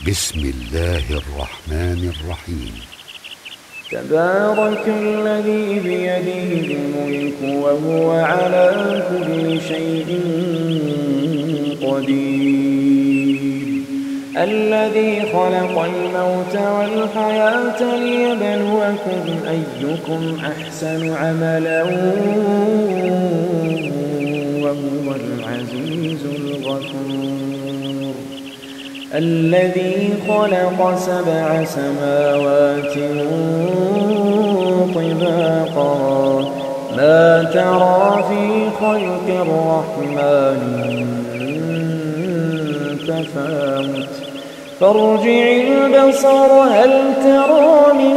بسم الله الرحمن الرحيم. تبارك الذي بيده الملك وهو على كل شيء قدير، الذي خلق الموت والحياة ليبلوكم أيكم أحسن عملا وهو العزيز الغفور، الذي خلق 7 سماوات طباقا ما ترى في خلق الرحمن من تفاوت فارجع البصر هل ترى من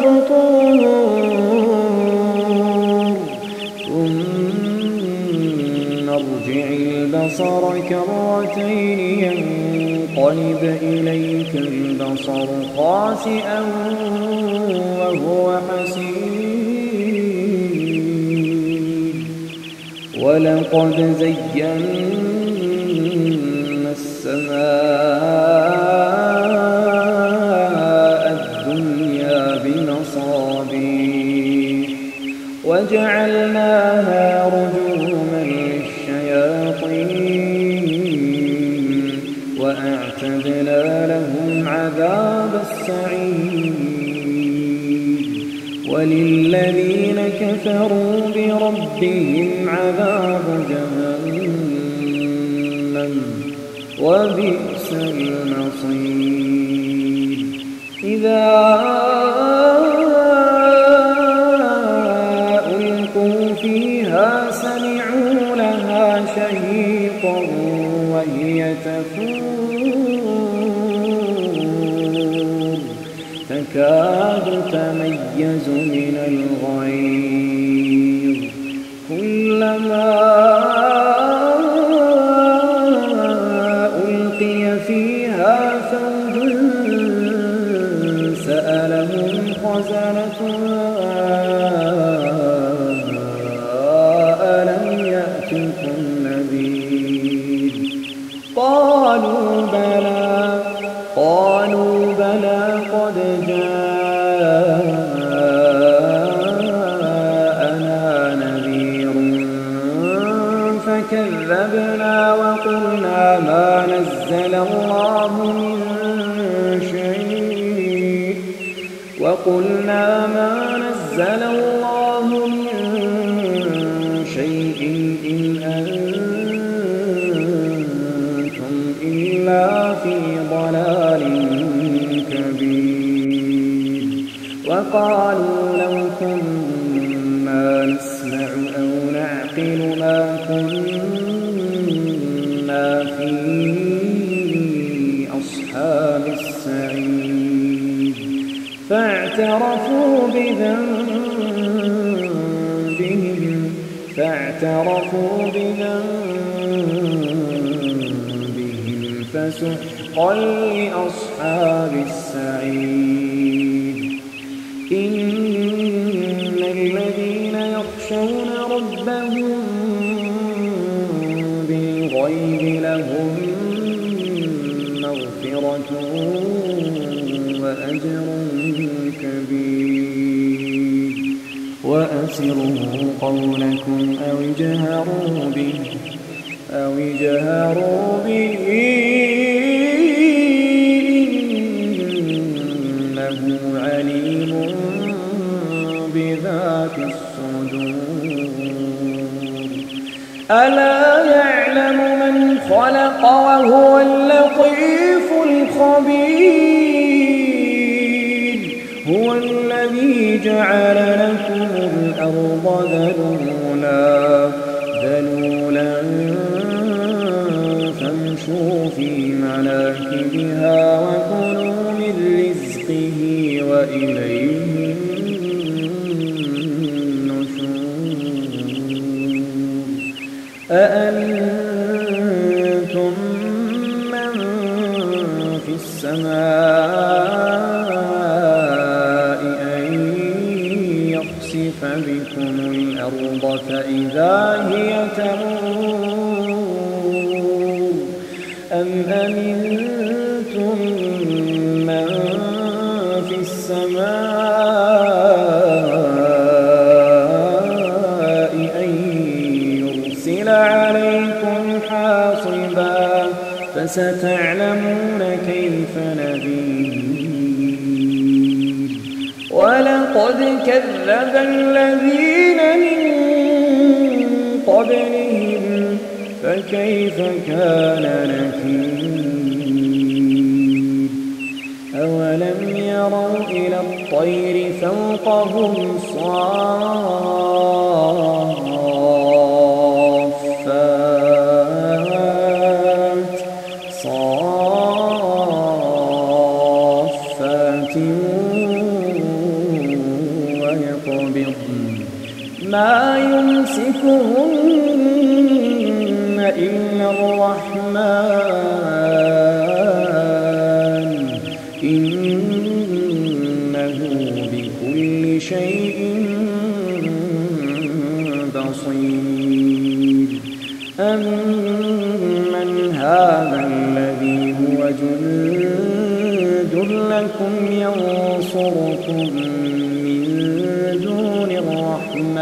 فطور ثم ارجع البصر كرتين ينقلب إليك البصر خاسئا وهو حسير، ولقد زينا السماء الدنيا بمصابيح وجعلناها رجوما للشياطين وأعتدنا لهم عذاب السعير، وللذين كفروا بربهم عذاب جهنم وبئس المصير. إذا ألقوا فيها سمعوا لها شهيقا وهي تفور تكاد تميز من الغيظ كلما ألقي فيها فوج سألهم خزنتها ألم يأتكم نذير قالوا بلى قد جاءنا نذير فكذبنا وقلنا ما نزل الله من شيء إن أنتم إلا في ضلال كبير، وقالوا لو كنا نسمع أو نعقل ما كنا في أصحاب السعير، فاعترفوا بذنبهم فسحقا لأصحاب السعير. إن الذين يخشون ربهم بالغيب لهم مغفرة وأجر كبير، وأسروا قولكم أو اجهروا به إنه عليم بذات الصدور. ألا يعلم من خلق وهو اللطيف الخبير، هو الذي جعل لكم الأرض ذلولا فامشوا في مناكبها وكلوا من رزقه وإليه النشور. أأمنتم من في السماء أن يخسف بكم الأرض فإذا هي تمور أم أمنتم ناصبا فستعلمون كيف نذير ولقد كذب الذين من قبلهم فكيف كان نكير أولم يروا إلى الطير فوقهم صافات ويقبضن ما يمسكهن إلا الرحمن إنه بكل شيء بصير أمن هذا الذي هو جند لكم ينصركم من دون الرحمن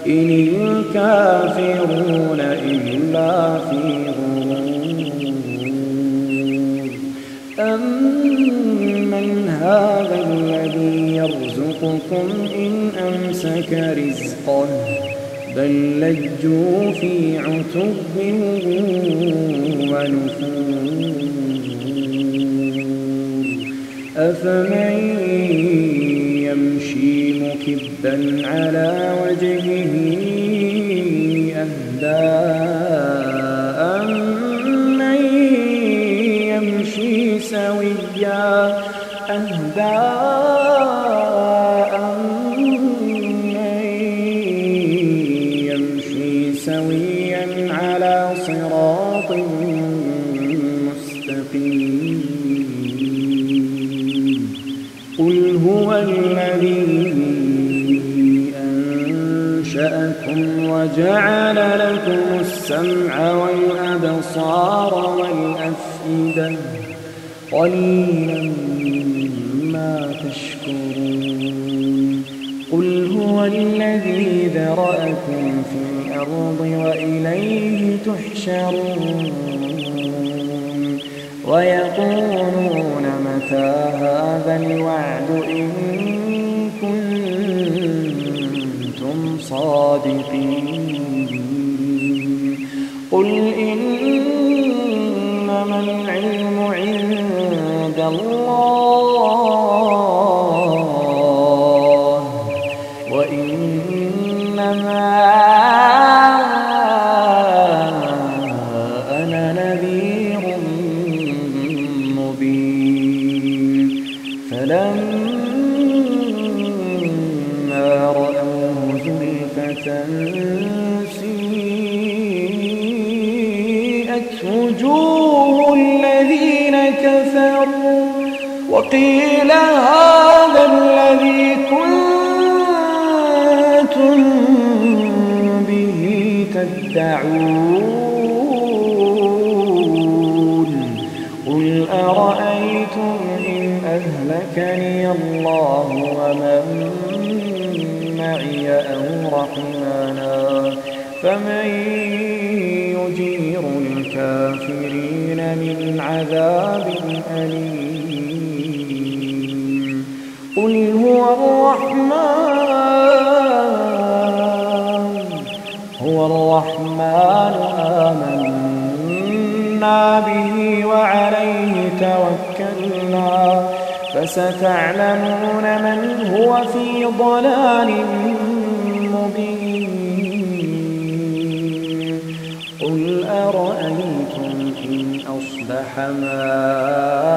إن الكافرون إلا في غرور أمن هذا الذي يرزقكم إن أمسك رزقه بل لجوا في عتب ونفور أفمن يمشي مكبا على وجهه أهدى أمن يمشي سويا سويا على صراط مستقيم قل هو الذي أنشأكم وجعل لكم السمع والأبصار والأفئدة قليلا ما تشكرون قل هو الذي ذرأكم في الأرض وإليه تحشرون ويقولون متى هذا الوعد إن كنتم صادقين قل إنما العلم عند الله وإنما أنا نذير مبين فلما رأوه زلفة سيئت وجوه الذين كفروا وقيل هذا الذي كنتم به تدعون قل أرأيتم إن أهلكني الله ومن معي أو رحمنا فمن يجير الكافرين من عذاب أليم قل هو الرحمن آمنا به وعليه توكلنا فستعلمون من هو في ضلال مبين قل أرأيتم إن أصبح ماؤكم